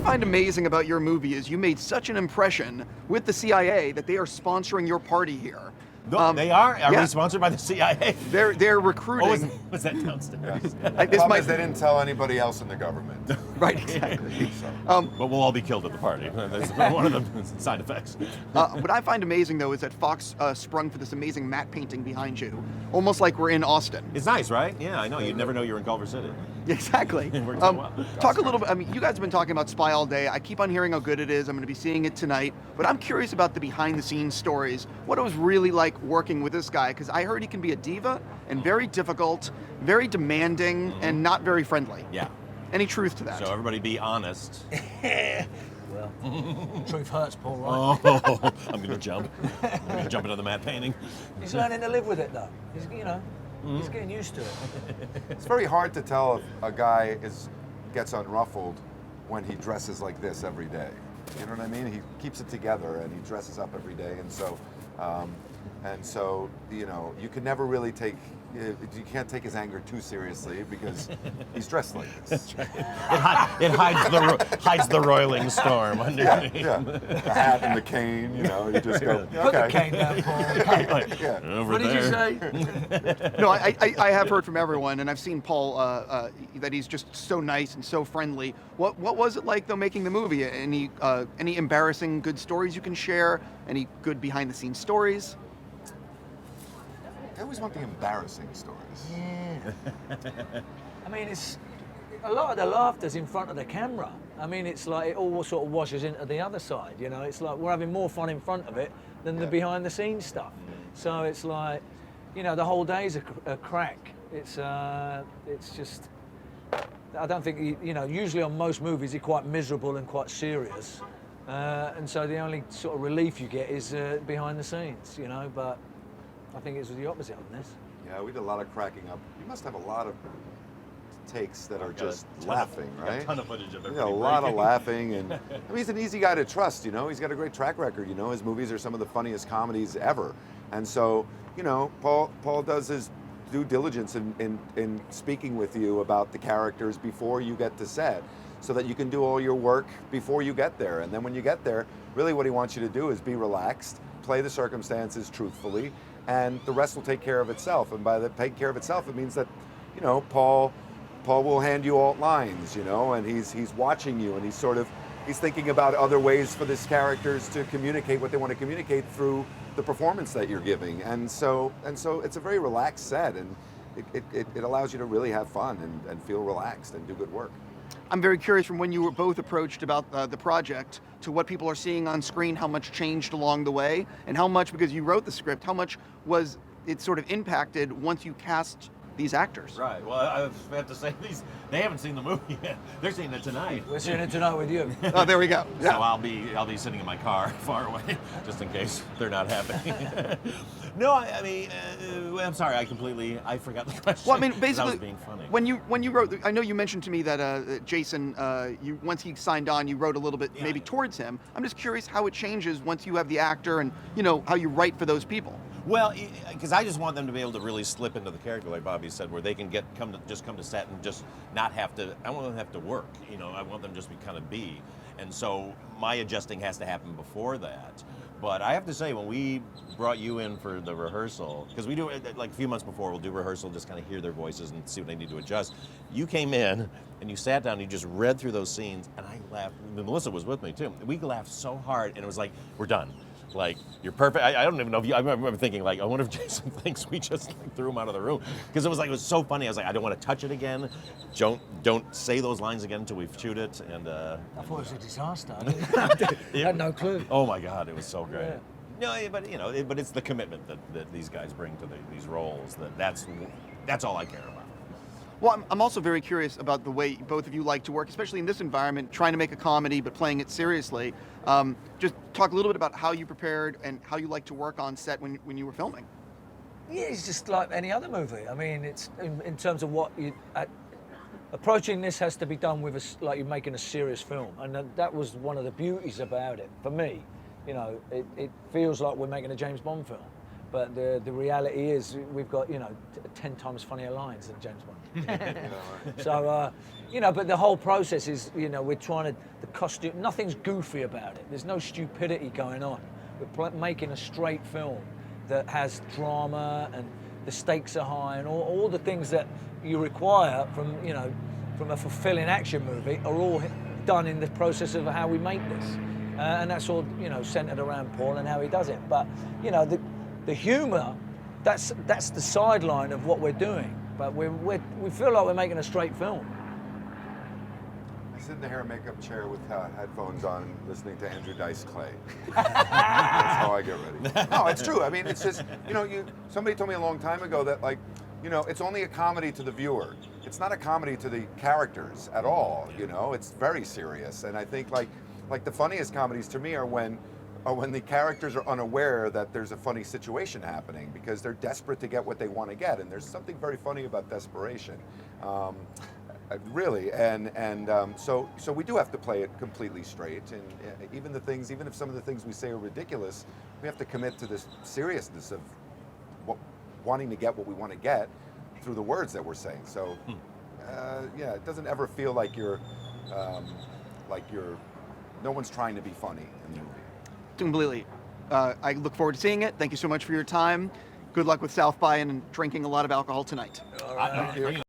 find amazing about your movie is you made such an impression with the CIA that they are sponsoring your party here. No, they are? Are yeah. we sponsored by the CIA? They're recruiting. Oh, was that downstairs? The problem is they didn't tell anybody else in the government. Right, exactly. But we'll all be killed at the party. That's one of the side effects. What I find amazing, though, is that Fox sprung for this amazing matte painting behind you, almost like we're in Austin. It's nice, right? Yeah, I know. You'd never know you're in Culver City. Exactly. Talk a little bit. I mean, you guys have been talking about Spy all day. I keep on hearing how good it is. I'm going to be seeing it tonight. But I'm curious about the behind-the-scenes stories. What it was really like working with this guy, because I heard he can be a diva and very difficult, very demanding, and not very friendly. Yeah. Any truth to that? So everybody be honest. Well, truth hurts, Paul, right? Oh, I'm going to jump. I'm going to jump into the matte painting. He's learning to live with it, though. He's getting used to it. It's very hard to tell if a guy gets unruffled when he dresses like this every day. You know what I mean? He keeps it together and he dresses up every day, and so you can never really you can't take his anger too seriously because he's dressed like this. It hides the roiling storm underneath. Yeah. The hat and the cane, you just go, Put the cane down, Paul. Yeah. Over What did you there. say? No, I have heard from everyone, and I've seen Paul that he's just so nice and so friendly. What was it like though making the movie? Any embarrassing good stories you can share? Any good behind the scenes stories? I always want the embarrassing stories. Yeah. I mean, it's a lot of the laughter's in front of the camera. I mean, it's like it all sort of washes into the other side. It's like we're having more fun in front of it than the behind the scenes stuff. So it's like, the whole day's a crack. It's just. I don't think usually on most movies you're quite miserable and quite serious, and so the only sort of relief you get is behind the scenes. But I think it's the opposite on this. Yeah, we did a lot of cracking up. You must have a lot of takes that are just laughing, right? A ton of footage of a lot of laughing, and I mean, he's an easy guy to trust. He's got a great track record. His movies are some of the funniest comedies ever, and so Paul does his due diligence in speaking with you about the characters before you get to set, so that you can do all your work before you get there. And then when you get there, really what he wants you to do is be relaxed, play the circumstances truthfully, and the rest will take care of itself. And by the take care of itself, it means that, Paul will hand you alt lines, and he's watching you, and he's thinking about other ways for these characters to communicate what they want to communicate through the performance that you're giving. And so it's a very relaxed set, and it allows you to really have fun and feel relaxed and do good work. I'm very curious from when you were both approached about the project to what people are seeing on screen, how much changed along the way, and how much, because you wrote the script, how much was it sort of impacted once you cast these actors? Right. Well, I have to say, they haven't seen the movie yet. They're seeing it tonight. We're seeing it tonight with you. Oh, there we go. Yeah. So I'll be sitting in my car far away, just in case they're not happy. No, I mean, I'm sorry. I forgot the question. Well, I mean, I basically, was being funny. when you wrote, I know you mentioned to me that Jason, once he signed on, you wrote a little bit maybe towards him. I'm just curious how it changes once you have the actor and how you write for those people. Well, because I just want them to be able to really slip into the character, like Bobby said, where they can come to set and just not have to. I want them to have to work. I want them just to kind of be. And so my adjusting has to happen before that. But I have to say, when we brought you in for the rehearsal, because we do it like a few months before, we'll do rehearsal, just kind of hear their voices and see what they need to adjust. You came in and you sat down and you just read through those scenes, and I laughed. Melissa was with me too. We laughed so hard, and it was like, we're done. Like, you're perfect. I don't even know if you, I remember thinking, like, I wonder if Jason thinks we just threw him out of the room. Because it was so funny. I was like, I don't want to touch it again. Don't say those lines again until we shoot it. And I thought it was a disaster. I had no clue. Oh my God, it was so great. Yeah. No, but it's the commitment that these guys bring to these roles. That's all I care about. Well, I'm also very curious about the way both of you like to work, especially in this environment, trying to make a comedy but playing it seriously. Just talk a little bit about how you prepared and how you like to work on set when you were filming. Yeah, it's just like any other movie. I mean, it's in terms of what you... approaching this has to be done with like you're making a serious film, and that was one of the beauties about it for me. It feels like we're making a James Bond film. But the reality is we've got 10 times funnier lines than James Bond. So but the whole process is we're trying to, the costume, nothing's goofy about it. There's no stupidity going on. We're making a straight film that has drama and the stakes are high and all the things that you require from, you know, from a fulfilling action movie are all done in the process of how we make this. And that's all, you know, centered around Paul and how he does it. But, you know, the humor, that's the sideline of what we're doing. But we feel like we're making a straight film. I sit in the hair and makeup chair with headphones on, listening to Andrew Dice Clay. That's how I get ready. No, it's true. I mean, it's just, you know, somebody told me a long time ago that, like, you know, it's only a comedy to the viewer. It's not a comedy to the characters at all. You know, it's very serious. And I think like the funniest comedies to me are when the characters are unaware that there's a funny situation happening because they're desperate to get what they want to get. And there's something very funny about desperation. Really, so we do have to play it completely straight, and even if some of the things we say are ridiculous, we have to commit to this seriousness of wanting to get what we want to get through the words that we're saying. So, yeah, it doesn't ever feel like no one's trying to be funny in the movie. Completely. I look forward to seeing it. Thank you so much for your time. Good luck with South by and drinking a lot of alcohol tonight. All right. Thank you.